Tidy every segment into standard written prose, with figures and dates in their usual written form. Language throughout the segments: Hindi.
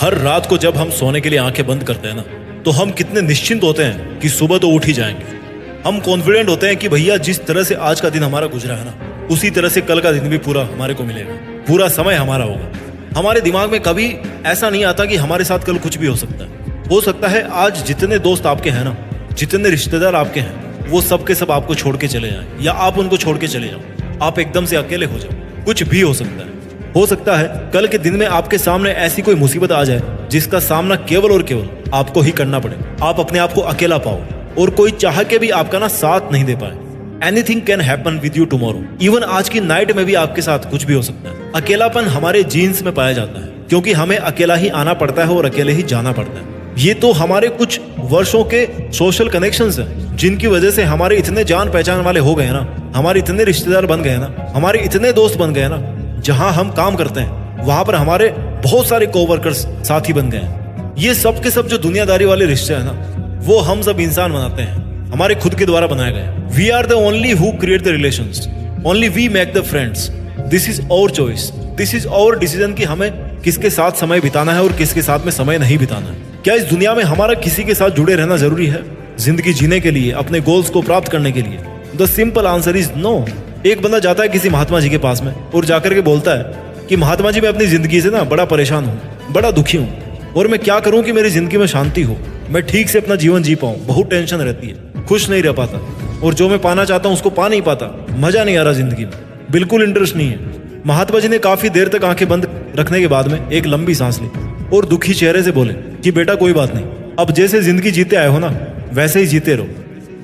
हर रात को जब हम सोने के लिए आंखें बंद करते हैं ना, तो हम कितने निश्चिंत होते हैं कि सुबह तो उठ ही जाएंगे। हम कॉन्फिडेंट होते हैं कि भैया जिस तरह से आज का दिन हमारा गुजरा है ना, उसी तरह से कल का दिन भी पूरा हमारे को मिलेगा, पूरा समय हमारा होगा। हमारे दिमाग में कभी ऐसा नहीं आता कि हमारे साथ कल कुछ भी हो सकता है। हो सकता है आज जितने दोस्त आपके हैं ना, जितने रिश्तेदार आपके हैं, वो सब के सब आपको छोड़ के चले जाएं, या आप उनको छोड़ के चले जाओ। आप एकदम से अकेले हो जाओ। कुछ भी हो सकता है। हो सकता है कल के दिन में आपके सामने ऐसी कोई मुसीबत आ जाए जिसका सामना केवल और केवल आपको ही करना पड़े। आप अपने आप को अकेला पाओ और कोई चाह के भी आपका ना साथ नहीं दे पाए। Anything can happen with you tomorrow. Even आज की नाइट में भी आपके साथ कुछ भी हो सकता है। अकेलापन हमारे जीन्स में पाया जाता है, क्योंकि हमें अकेला ही आना पड़ता है और अकेले ही जाना पड़ता है। ये तो हमारे कुछ वर्षों के सोशल कनेक्शंस हैं, जिनकी वजह से हमारे इतने जान पहचान वाले हो गए ना, हमारे इतने रिश्तेदार बन गए ना, हमारे इतने दोस्त बन गए ना। जहां हम काम करते हैं वहां पर हमारे बहुत सारे कोवर्कर्स साथी बन गए हैं। ये सब के सब जो दुनियादारी वाले रिश्ते हैं ना, वो हम सब इंसान बनाते हैं, हमारे खुद के द्वारा बनाए गए। We are the only who create the relations, only we make the friends. This is our choice, this is our decision कि हमें किसके साथ समय बिताना है और किसके साथ में समय नहीं बिताना है। क्या इस दुनिया में हमारा किसी के साथ जुड़े रहना जरूरी है जिंदगी जीने के लिए, अपने गोल्स को प्राप्त करने के लिए? The simple answer is no. एक बंदा जाता है किसी महात्मा जी के पास में और जाकर के बोलता है कि महात्मा जी, मैं अपनी जिंदगी से ना बड़ा परेशान हूँ, बड़ा दुखी हूँ, और मैं क्या करूँ कि मेरी जिंदगी में शांति हो, मैं ठीक से अपना जीवन जी पाऊँ। बहुत टेंशन रहती है, खुश नहीं रह पाता, और जो मैं पाना चाहता हूँ उसको पा नहीं पाता, मजा नहीं आ रहा जिंदगी में, बिल्कुल इंटरेस्ट नहीं है। महात्मा जी ने काफी देर तक आंखें बंद रखने के बाद में एक लंबी सांस ली और दुखी चेहरे से बोले कि बेटा कोई बात नहीं, अब जैसे जिंदगी जीते आए हो ना वैसे ही जीते रहो,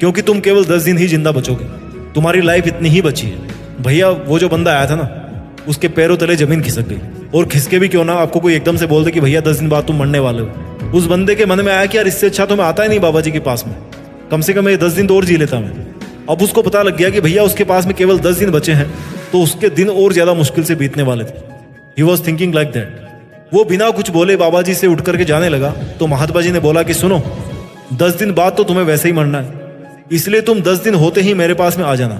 क्योंकि तुम केवल 10 दिन ही जिंदा बचोगे, तुम्हारी लाइफ इतनी ही बची है। भैया वो जो बंदा आया था ना, उसके पैरों तले जमीन खिसक गई, और खिसके भी क्यों ना आपको कोई एकदम से बोल दे कि भैया 10 दिन बाद तुम मरने वाले हो। उस बंदे के मन में आया कि यार इससे अच्छा तो मैं आता ही नहीं बाबा जी के पास में, कम से कम ये 10 दिन तो और जी लेता मैं। अब उसको पता लग गया कि भैया उसके पास में केवल 10 दिन बचे हैं, तो उसके दिन और ज्यादा मुश्किल से बीतने वाले थे। He was thinking like that. वो बिना कुछ बोले बाबा जी से उठ करके जाने लगा, तो महात्मा जी ने बोला कि सुनो, 10 दिन बाद तो तुम्हें वैसे ही मरना है, इसलिए तुम 10 दिन होते ही मेरे पास में आ जाना,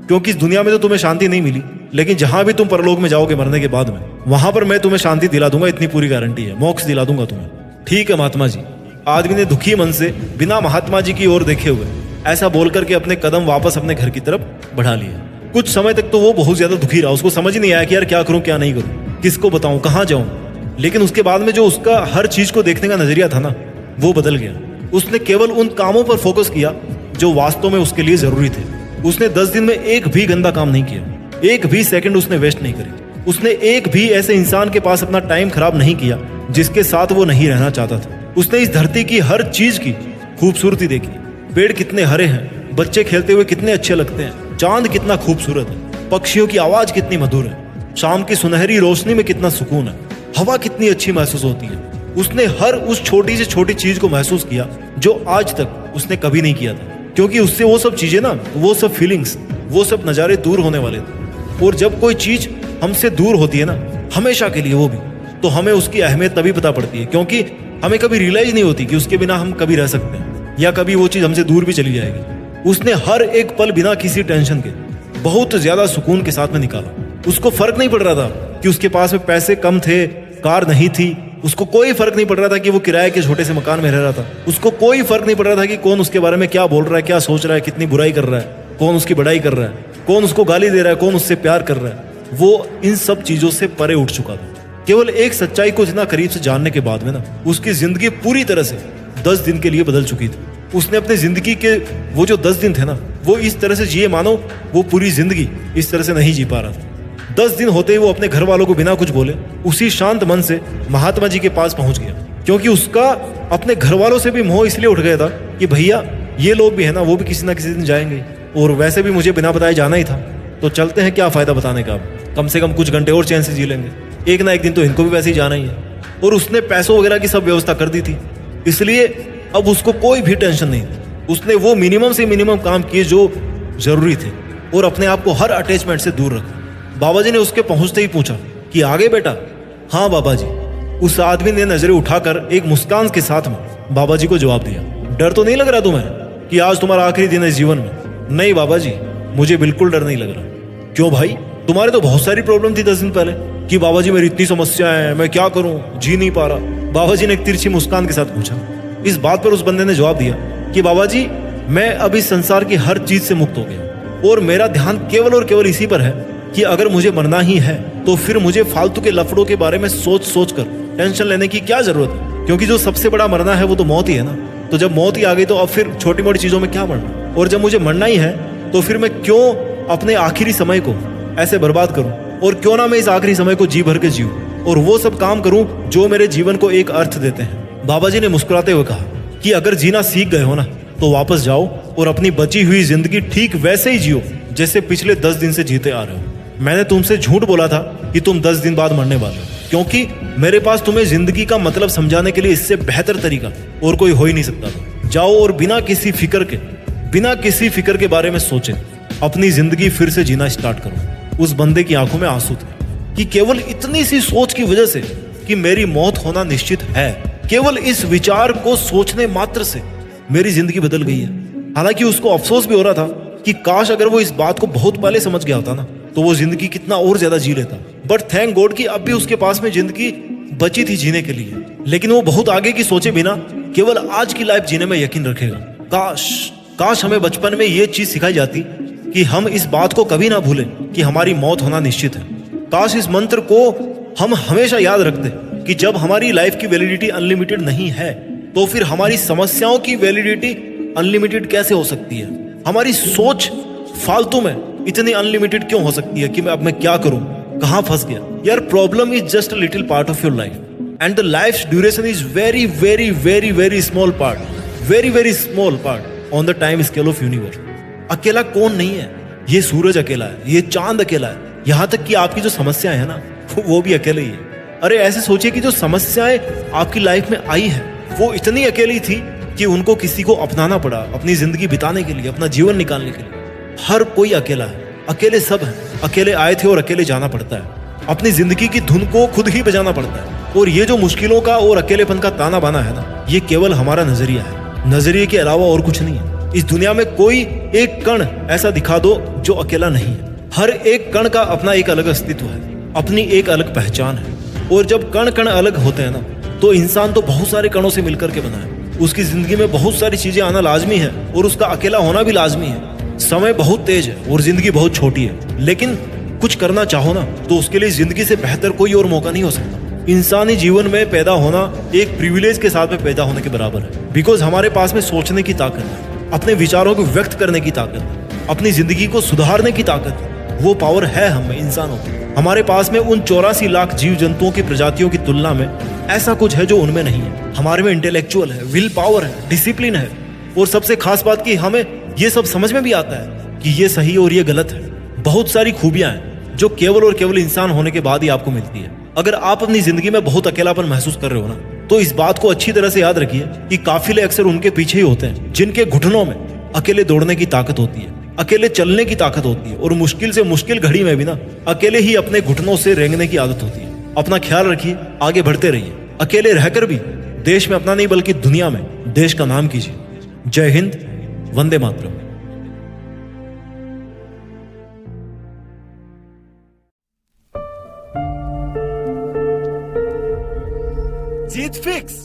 क्योंकि इस दुनिया में तो तुम्हें शांति नहीं मिली, लेकिन जहां भी तुम परलोक में जाओगे मरने के बाद में, वहां पर मैं तुम्हें शांति दिला दूंगा, इतनी पूरी गारंटी है, मोक्ष दिला दूंगा तुम्हें। ठीक है महात्मा जी। आदमी ने दुखी मन से बिना महात्मा जी की ओर देखे हुए ऐसा बोल करके अपने कदम वापस अपने घर की तरफ बढ़ा लिए। कुछ समय तक तो वो बहुत ज्यादा दुखी रहा, उसको समझ नहीं आया कि यार क्या करूं क्या नहीं करूं, किसको बताऊं, कहां जाऊं। लेकिन उसके बाद में जो उसका हर चीज को देखने का नजरिया था ना, वो बदल गया। उसने केवल उन कामों पर फोकस किया जो वास्तव में उसके लिए जरूरी थे। उसने 10 दिन में एक भी गंदा काम नहीं किया, एक भी सेकंड उसने वेस्ट नहीं करी। उसने एक भी ऐसे इंसान के पास अपना टाइम खराब नहीं किया जिसके साथ वो नहीं रहना चाहता था। उसने इस धरती की हर चीज की खूबसूरती देखी। पेड़ कितने हरे हैं, बच्चे खेलते हुए कितने अच्छे लगते हैं, चांद कितना खूबसूरत है, पक्षियों की आवाज कितनी मधुर है, शाम की सुनहरी रोशनी में कितना सुकून है, हवा कितनी अच्छी महसूस होती है। उसने हर उस छोटी से छोटी चीज को महसूस किया जो आज तक उसने कभी नहीं किया था, क्योंकि उससे वो सब चीजें ना, वो सब फीलिंग्स, वो सब नज़ारे दूर होने वाले थे। और जब कोई चीज हमसे दूर होती है ना, हमेशा के लिए वो भी, तो हमें उसकी अहमियत तभी पता पड़ती है, क्योंकि हमें कभी रियलाइज नहीं होती कि उसके बिना हम कभी रह सकते हैं, या कभी वो चीज हमसे दूर भी चली जाएगी। उसने हर एक पल बिना किसी टेंशन के बहुत ज्यादा सुकून के साथ में निकाला। उसको फर्क नहीं पड़ रहा था कि उसके पास में पैसे कम थे, कार नहीं थी, उसको कोई फर्क नहीं पड़ रहा था कि वो किराए के छोटे से मकान में रह रहा था, उसको कोई फर्क नहीं पड़ रहा था कि कौन उसके बारे में क्या बोल रहा है, क्या सोच रहा है, कितनी बुराई कर रहा है, कौन उसकी बड़ाई कर रहा है, कौन उसको गाली दे रहा है, कौन उससे प्यार कर रहा है। वो इन सब चीजों से परे उठ चुका था। केवल एक सच्चाई को जितना करीब से जानने के बाद में ना, उसकी जिंदगी पूरी तरह से 10 दिन के लिए बदल चुकी थी। उसने अपनी जिंदगी के वो जो 10 दिन थे ना, वो इस तरह से जिए मानो वो पूरी जिंदगी इस तरह से नहीं जी पा रहा था। 10 दिन होते ही वो अपने घर वालों को बिना कुछ बोले उसी शांत मन से महात्मा जी के पास पहुंच गया, क्योंकि उसका अपने घर वालों से भी मोह इसलिए उठ गया था कि भैया ये लोग भी है ना, वो भी किसी ना किसी दिन जाएंगे, और वैसे भी मुझे बिना बताए जाना ही था, तो चलते हैं, क्या फायदा बताने का, कम से कम कुछ घंटे और चैन से जी लेंगे, एक ना एक दिन तो इनको भी वैसे ही जाना ही है। और उसने पैसों वगैरह की सब व्यवस्था कर दी थी, इसलिए अब उसको कोई भी टेंशन नहीं थी। उसने वो मिनिमम से मिनिमम काम किए जो जरूरी थे, और अपने आप को हर अटैचमेंट से दूर रखा। बाबा जी ने उसके पहुंचते ही पूछा कि आगे बेटा? हाँ बाबा जी। उस आदमी ने नजरें उठाकर एक मुस्कान के साथ में बाबा जी को जवाब दिया, डर तो नहीं लग रहा तुम्हें कि आज तुम्हारा आखिरी दिन है जीवन में? नहीं बाबा जी, मुझे बिल्कुल डर नहीं लग रहा। क्यों भाई? तुम्हारे तो बहुत सारी प्रॉब्लम थी 10 दिन पहले कि बाबा जी मेरी इतनी समस्या है, मैं क्या करूं, जी नहीं पा रहा। बाबा जी ने एक तिरछी मुस्कान के साथ पूछा। इस बात पर उस बंदे ने जवाब दिया कि बाबा जी, मैं अब इस संसार की हर चीज से मुक्त हो गया और मेरा ध्यान केवल और केवल इसी पर है कि अगर मुझे मरना ही है तो फिर मुझे फालतू के लफड़ों के बारे में सोच सोच कर टेंशन लेने की क्या जरूरत है, क्योंकि जो सबसे बड़ा मरना है वो तो मौत ही है ना। तो जब मौत ही आ गई तो अब फिर छोटी मोटी चीजों में क्या मरना, और जब मुझे मरना ही है तो फिर मैं क्यों अपने आखिरी समय को ऐसे बर्बाद करूं, और क्यों ना मैं इस आखिरी समय को जी भर के जीऊं और वो सब काम करूं जो मेरे जीवन को एक अर्थ देते हैं। बाबा जी ने मुस्कुराते हुए कहा कि अगर जीना सीख गए हो ना तो वापस जाओ और अपनी बची हुई जिंदगी ठीक वैसे ही जियो जैसे पिछले 10 दिन से जीते आ रहे हो। मैंने तुमसे झूठ बोला था कि तुम 10 दिन बाद मरने वाले हो, क्योंकि मेरे पास तुम्हें जिंदगी का मतलब समझाने के लिए इससे बेहतर तरीका और कोई हो ही नहीं सकता था। जाओ और बिना किसी फिक्र के बारे में सोचे अपनी जिंदगी फिर से जीना स्टार्ट करो। उस बंदे की आंखों में आंसू थे कि केवल इतनी सी सोच की वजह से कि मेरी मौत होना निश्चित है, केवल इस विचार को सोचने मात्र से मेरी जिंदगी बदल गई है। हालांकि उसको अफसोस भी हो रहा था कि काश अगर वो इस बात को बहुत पहले समझ गया होता ना तो वो जिंदगी कितना और ज्यादा जी लेता। बट थैंक गॉड कि अब भी उसके पास में जिंदगी बची थी जीने के लिए, लेकिन वो बहुत आगे की सोचे बिना केवल आज की लाइफ जीने में यकीन रखेगा। काश हमें बचपन में ये चीज सिखाई जाती कि हम इस बात को कभी ना भूलें कि हमारी मौत होना निश्चित है। काश इस मंत्र को हम हमेशा याद रखते कि जब हमारी लाइफ की वैलिडिटी अनलिमिटेड नहीं है तो फिर हमारी समस्याओं की वैलिडिटी अनलिमिटेड कैसे हो सकती है। हमारी सोच फालतू में इतनी अनलिमिटेड क्यों हो सकती है कि अब मैं क्या करूं, कहां फंस गया। यार, problem is just a little part of your life and the life duration is very very very very small part, very very small part on the time scale of universe. अकेला कौन नहीं है, ये सूरज अकेला है, ये चांद अकेला है, यहां तक कि आपकी जो समस्याएं है ना वो भी अकेले ही है। अरे ऐसे सोचिए कि जो समस्याएं आपकी लाइफ में आई है वो इतनी अकेली थी कि उनको किसी को अपनाना पड़ा अपनी जिंदगी बिताने के लिए, अपना जीवन निकालने के लिए। हर कोई अकेला है, अकेले सब है, अकेले आए थे और अकेले जाना पड़ता है। अपनी जिंदगी की धुन को खुद ही बजाना पड़ता है। और ये जो मुश्किलों का और अकेलेपन का ताना बाना है ना, ये केवल हमारा नजरिया है, नजरिए के अलावा और कुछ नहीं है। इस दुनिया में कोई एक कण ऐसा दिखा दो जो अकेला नहीं है। हर एक कण का अपना एक अलग अस्तित्व है, अपनी एक अलग पहचान है। और जब कण कण अलग होते हैं ना तो इंसान तो बहुत सारे कणों से मिलकर के बना है। उसकी जिंदगी में बहुत सारी चीजें आना लाजमी है और उसका अकेला होना भी लाजमी है। समय बहुत तेज है और जिंदगी बहुत छोटी है, लेकिन कुछ करना चाहो ना तो उसके लिए जिंदगी से बेहतर कोई और मौका नहीं हो सकता। इंसानी जीवन में पैदा होना एक प्रिविलेज के साथ में पैदा होने के बराबर है, बिकॉज हमारे पास में सोचने की ताकत है, अपने विचारों को व्यक्त करने की ताकत है, अपनी जिंदगी को सुधारने की ताकत है। वो पावर है हमें इंसानों को। हमारे पास में उन 84 लाख जीव जंतुओं की प्रजातियों की तुलना में ऐसा कुछ है जो उनमें नहीं है। हमारे में इंटेलेक्चुअल है, विल पावर है, डिसिप्लिन है, और सबसे खास बात कि हमें ये सब समझ में भी आता है कि ये सही और ये गलत है। बहुत सारी खूबियां हैं जो केवल और केवल इंसान होने के बाद ही आपको मिलती है। अगर आप अपनी जिंदगी में बहुत अकेलापन महसूस कर रहे हो ना तो इस बात को अच्छी तरह से याद रखिए कि काफिले अक्सर उनके पीछे ही होते हैं जिनके घुटनों में अकेले दौड़ने की ताकत होती है, अकेले चलने की ताकत होती है, और मुश्किल से मुश्किल घड़ी में भी ना अकेले ही अपने घुटनों से रेंगने की आदत होती है। अपना ख्याल रखिए, आगे बढ़ते रहिए, अकेले रहकर भी देश में अपना नहीं बल्कि दुनिया में देश का नाम कीजिए। जय हिंद, वंदे मातरम। जीत फिक्स।